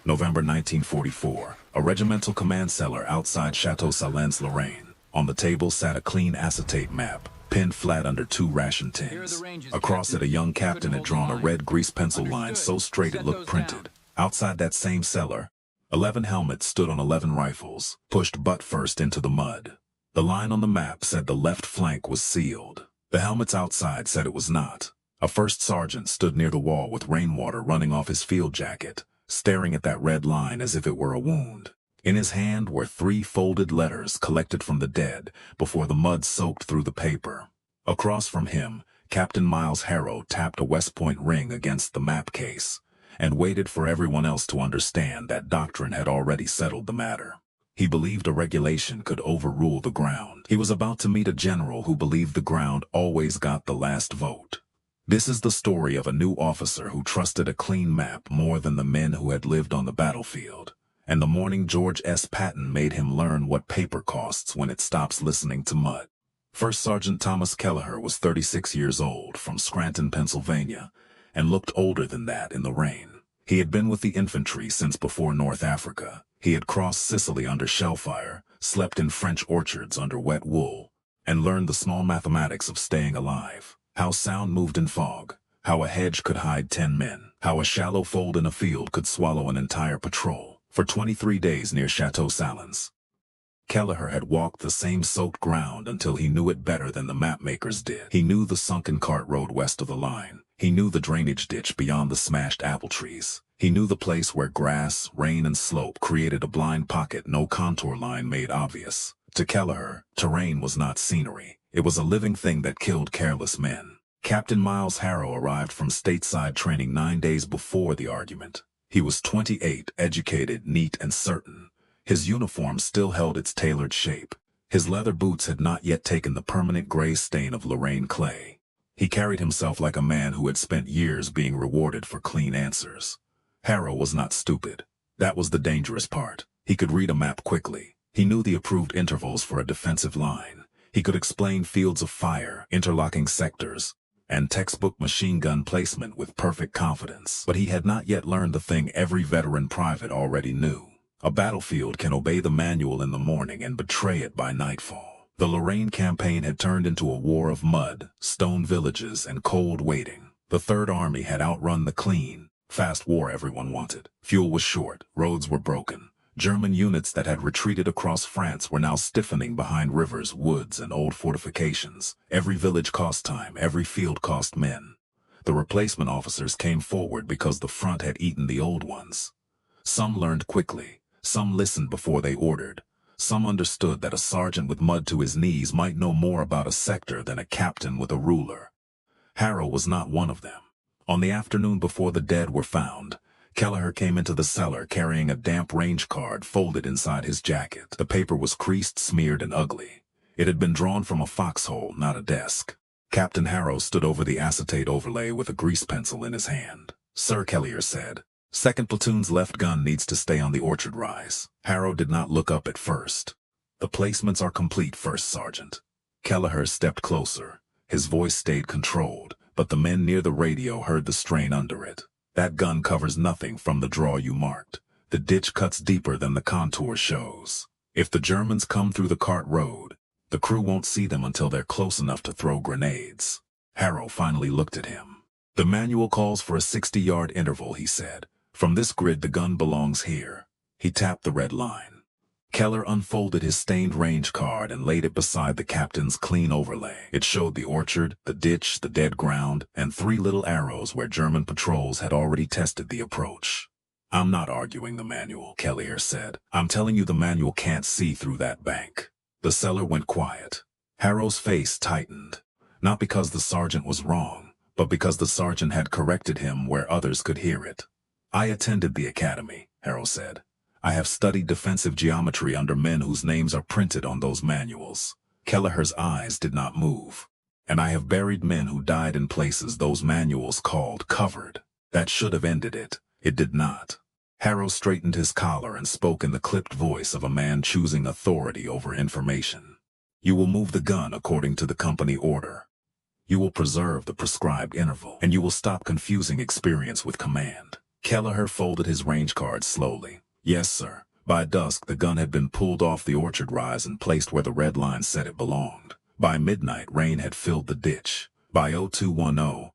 November 1944. A regimental command cellar outside Château-Salins, Lorraine. On the table sat a clean acetate map, pinned flat under 2 ration tins. Across it, a young captain had drawn a red grease pencil line so straight it looked printed. Outside that same cellar, 11 helmets stood on 11 rifles, pushed butt first into the mud. The line on the map said the left flank was sealed. The helmets outside said it was not. A first sergeant stood near the wall with rainwater running off his field jacket, staring at that red line as if it were a wound. In his hand were 3 folded letters collected from the dead before the mud soaked through the paper. Across from him, Captain Miles Harrow tapped a West Point ring against the map case and waited for everyone else to understand that doctrine had already settled the matter. He believed a regulation could overrule the ground. He was about to meet a general who believed the ground always got the last vote. This is the story of a new officer who trusted a clean map more than the men who had lived on the battlefield. And the morning George S. Patton made him learn what paper costs when it stops listening to mud. First Sergeant Thomas Kelleher was 36 years old, from Scranton, Pennsylvania, and looked older than that in the rain. He had been with the infantry since before North Africa. He had crossed Sicily under shellfire, slept in French orchards under wet wool, and learned the small mathematics of staying alive. How sound moved in fog, how a hedge could hide 10 men, how a shallow fold in a field could swallow an entire patrol. For 23 days near Château-Salins, Kelleher had walked the same soaked ground until he knew it better than the mapmakers did. He knew the sunken cart road west of the line. He knew the drainage ditch beyond the smashed apple trees. He knew the place where grass, rain, and slope created a blind pocket no contour line made obvious. To Kelleher, terrain was not scenery. It was a living thing that killed careless men. Captain Miles Harrow arrived from stateside training 9 days before the argument. He was 28, educated, neat, and certain. His uniform still held its tailored shape. His leather boots had not yet taken the permanent gray stain of Lorraine clay. He carried himself like a man who had spent years being rewarded for clean answers. Harrow was not stupid. That was the dangerous part. He could read a map quickly. He knew the approved intervals for a defensive line. He could explain fields of fire, interlocking sectors, and textbook machine gun placement with perfect confidence. But he had not yet learned the thing every veteran private already knew. A battlefield can obey the manual in the morning and betray it by nightfall. The Lorraine campaign had turned into a war of mud, stone villages, and cold waiting. The Third Army had outrun the clean, fast war everyone wanted. Fuel was short, roads were broken. German units that had retreated across France were now stiffening behind rivers, woods, and old fortifications. Every village cost time, every field cost men. The replacement officers came forward because the front had eaten the old ones. Some learned quickly. Some listened before they ordered. Some understood that a sergeant with mud to his knees might know more about a sector than a captain with a ruler. Harrow was not one of them. On the afternoon before the dead were found, Kelleher came into the cellar carrying a damp range card folded inside his jacket. The paper was creased, smeared, and ugly. It had been drawn from a foxhole, not a desk. Captain Harrow stood over the acetate overlay with a grease pencil in his hand. "Sir," Kelleher said, "2nd Platoon's left gun needs to stay on the orchard rise." Harrow did not look up at first. "The placements are complete, First Sergeant." Kelleher stepped closer. His voice stayed controlled, but the men near the radio heard the strain under it. "That gun covers nothing from the draw you marked. The ditch cuts deeper than the contour shows. If the Germans come through the cart road, the crew won't see them until they're close enough to throw grenades." Harrow finally looked at him. "The manual calls for a 60-yard interval," he said. "From this grid the gun belongs here." He tapped the red line. Kelleher unfolded his stained range card and laid it beside the captain's clean overlay. It showed the orchard, the ditch, the dead ground, and 3 little arrows where German patrols had already tested the approach. "I'm not arguing the manual," Kelleher said. "I'm telling you the manual can't see through that bank." The cellar went quiet. Harrow's face tightened. Not because the sergeant was wrong, but because the sergeant had corrected him where others could hear it. "I attended the academy," Harrow said. "I have studied defensive geometry under men whose names are printed on those manuals." Kelleher's eyes did not move. "And I have buried men who died in places those manuals called covered. That should have ended it. It did not." Harrow straightened his collar and spoke in the clipped voice of a man choosing authority over information. "You will move the gun according to the company order. You will preserve the prescribed interval, and you will stop confusing experience with command. Kelleher folded his range card slowly. Yes, sir. By dusk, the gun had been pulled off the orchard rise and placed where the red line said it belonged. By midnight, rain had filled the ditch. By 0210,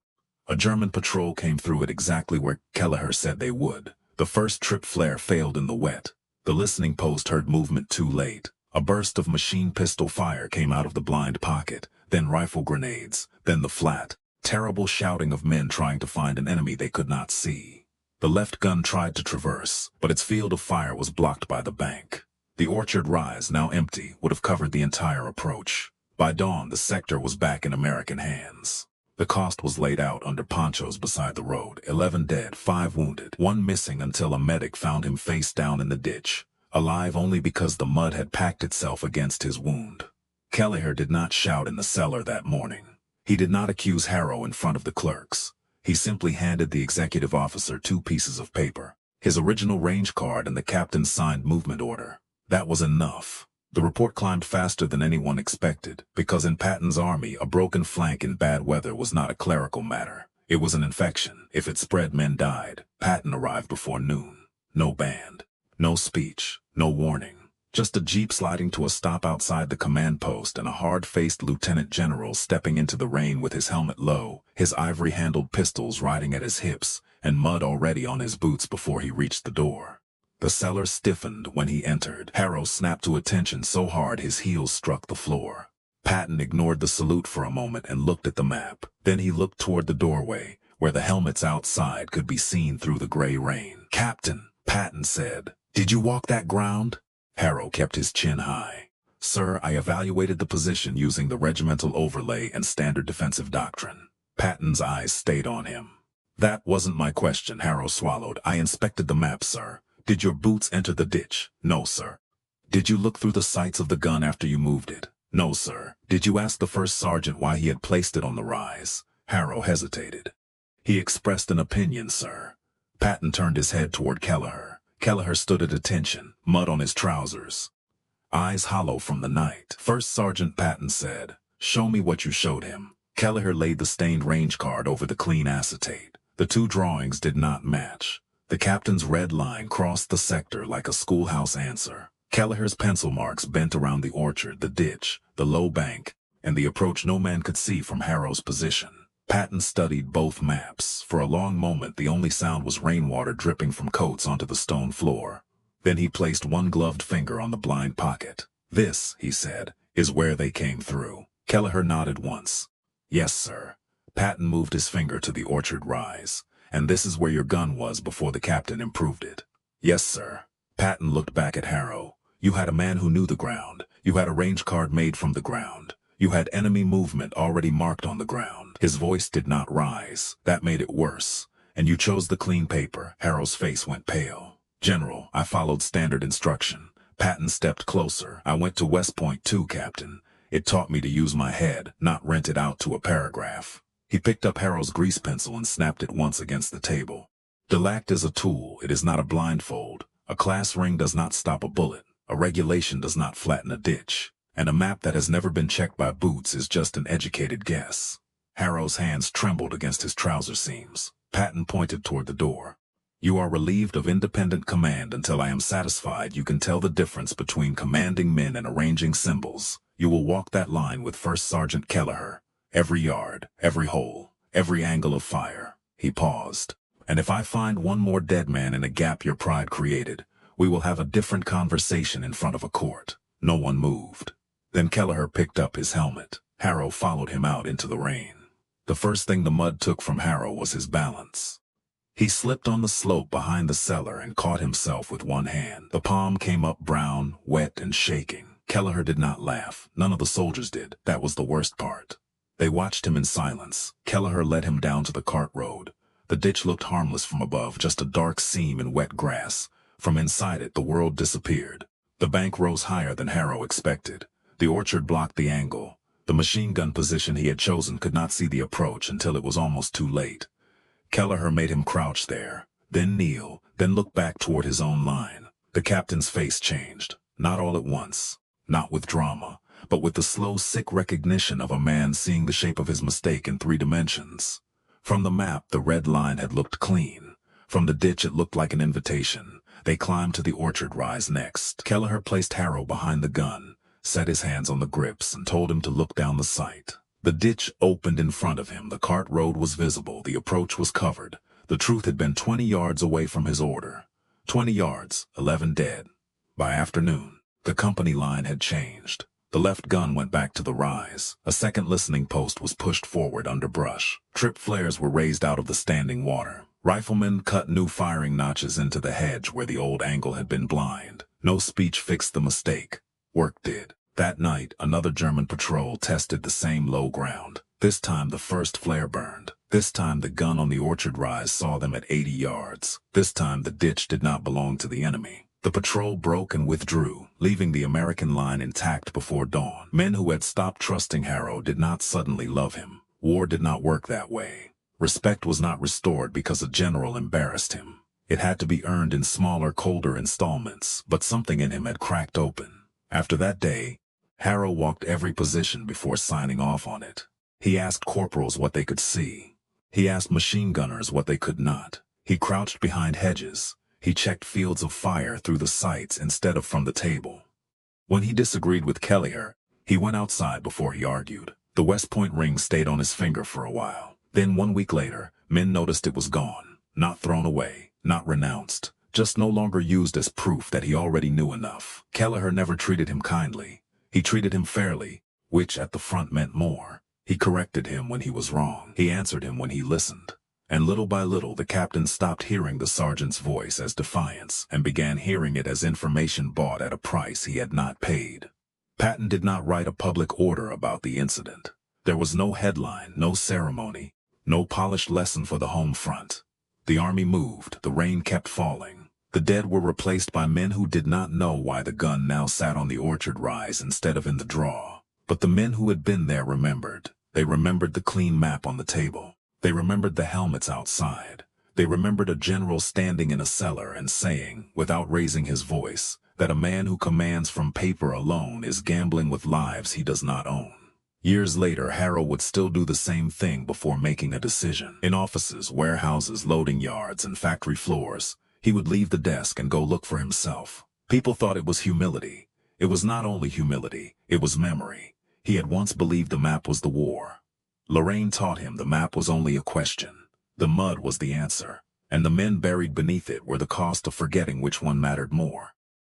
a German patrol came through it exactly where Kelleher said they would. The first trip flare failed in the wet. The listening post heard movement too late. A burst of machine pistol fire came out of the blind pocket, then rifle grenades, then the flat, terrible shouting of men trying to find an enemy they could not see. The left gun tried to traverse, but its field of fire was blocked by the bank. The orchard rise, now empty, would have covered the entire approach. By dawn, the sector was back in American hands. The cost was laid out under ponchos beside the road. 11 dead, 5 wounded, 1 missing until a medic found him face down in the ditch, alive only because the mud had packed itself against his wound. Kelleher did not shout in the cellar that morning. He did not accuse Harrow in front of the clerks. He simply handed the executive officer 2 pieces of paper, his original range card and the captain's signed movement order. That was enough. The report climbed faster than anyone expected, because in Patton's army, a broken flank in bad weather was not a clerical matter. It was an infection. If it spread, men died. Patton arrived before noon. No band. No speech. No warning. Just a jeep sliding to a stop outside the command post and a hard-faced lieutenant general stepping into the rain with his helmet low, his ivory-handled pistols riding at his hips, and mud already on his boots before he reached the door. The cellar stiffened when he entered. Harrow snapped to attention so hard his heels struck the floor. Patton ignored the salute for a moment and looked at the map. Then he looked toward the doorway, where the helmets outside could be seen through the gray rain. "Captain," Patton said, "did you walk that ground?" Harrow kept his chin high. "Sir, I evaluated the position using the regimental overlay and standard defensive doctrine." Patton's eyes stayed on him. "That wasn't my question," Harrow swallowed. "I inspected the map, sir." "Did your boots enter the ditch?" "No, sir." "Did you look through the sights of the gun after you moved it?" "No, sir." "Did you ask the first sergeant why he had placed it on the rise?" Harrow hesitated. "He expressed an opinion, sir." Patton turned his head toward Kelleher. Kelleher stood at attention, mud on his trousers, eyes hollow from the night. "First Sergeant," Patton said, "show me what you showed him." Kelleher laid the stained range card over the clean acetate. The 2 drawings did not match. The captain's red line crossed the sector like a schoolhouse answer. Kelleher's pencil marks bent around the orchard, the ditch, the low bank, and the approach no man could see from Harrow's position. Patton studied both maps. For a long moment, the only sound was rainwater dripping from coats onto the stone floor. Then he placed one gloved finger on the blind pocket. "This," he said, "is where they came through." Kelleher nodded once. "Yes, sir." Patton moved his finger to the orchard rise. "And this is where your gun was before the captain improved it." "Yes, sir." Patton looked back at Harrow. "You had a man who knew the ground. You had a range card made from the ground. You had enemy movement already marked on the ground." His voice did not rise. That made it worse. "And you chose the clean paper." Harrow's face went pale. "General, I followed standard instruction." Patton stepped closer. "I went to West Point too, Captain. It taught me to use my head, not rent it out to a paragraph." He picked up Harrow's grease pencil and snapped it once against the table. "Delact is a tool. It is not a blindfold. A class ring does not stop a bullet. A regulation does not flatten a ditch. And a map that has never been checked by boots is just an educated guess." Harrow's hands trembled against his trouser seams. Patton pointed toward the door. "You are relieved of independent command until I am satisfied you can tell the difference between commanding men and arranging symbols. You will walk that line with First Sergeant Kelleher. Every yard, every hole, every angle of fire." He paused. "And if I find one more dead man in a gap your pride created, we will have a different conversation in front of a court." No one moved. Then Kelleher picked up his helmet. Harrow followed him out into the rain. The first thing the mud took from Harrow was his balance. He slipped on the slope behind the cellar and caught himself with one hand. The palm came up brown, wet, and shaking. Kelleher did not laugh. None of the soldiers did. That was the worst part. They watched him in silence. Kelleher led him down to the cart road. The ditch looked harmless from above, just a dark seam in wet grass. From inside it, the world disappeared. The bank rose higher than Harrow expected. The orchard blocked the angle. The machine gun position he had chosen could not see the approach until it was almost too late. Kelleher made him crouch there, then kneel, then look back toward his own line. The captain's face changed, not all at once, not with drama, but with the slow, sick recognition of a man seeing the shape of his mistake in 3 dimensions. From the map, the red line had looked clean. From the ditch it looked like an invitation. They climbed to the orchard rise next. Kelleher placed Harrow behind the gun, set his hands on the grips, and told him to look down the sight. The ditch opened in front of him. The cart road was visible. The approach was covered. The truth had been 20 yards away from his order. 20 yards, 11 dead. By afternoon, the company line had changed. The left gun went back to the rise. A second listening post was pushed forward under brush. Trip flares were raised out of the standing water. Riflemen cut new firing notches into the hedge where the old angle had been blind. No speech fixed the mistake. Work did. That night, another German patrol tested the same low ground. This time the first flare burned. This time the gun on the orchard rise saw them at 80 yards. This time the ditch did not belong to the enemy. The patrol broke and withdrew, leaving the American line intact before dawn. Men who had stopped trusting Harrow did not suddenly love him. War did not work that way. Respect was not restored because a general embarrassed him. It had to be earned in smaller, colder installments, but something in him had cracked open. After that day, Harrow walked every position before signing off on it. He asked corporals what they could see. He asked machine gunners what they could not. He crouched behind hedges. He checked fields of fire through the sights instead of from the table. When he disagreed with Kelleher, he went outside before he argued. The West Point ring stayed on his finger for a while. Then 1 week later, men noticed it was gone. Not thrown away, not renounced, just no longer used as proof that he already knew enough. Kelleher never treated him kindly. He treated him fairly, which at the front meant more. He corrected him when he was wrong. He answered him when he listened. And little by little the captain stopped hearing the sergeant's voice as defiance and began hearing it as information bought at a price he had not paid. Patton did not write a public order about the incident. There was no headline, no ceremony, no polished lesson for the home front. The army moved, the rain kept falling. The dead were replaced by men who did not know why the gun now sat on the orchard rise instead of in the draw. But the men who had been there remembered. They remembered the clean map on the table. They remembered the helmets outside. They remembered a general standing in a cellar and saying, without raising his voice, that a man who commands from paper alone is gambling with lives he does not own. Years later, Harrow would still do the same thing before making a decision. In offices, warehouses, loading yards, and factory floors, he would leave the desk and go look for himself. People thought it was humility. It was not only humility, it was memory. He had once believed the map was the war. Lorraine taught him the map was only a question. The mud was the answer, and the men buried beneath it were the cost of forgetting which one mattered more.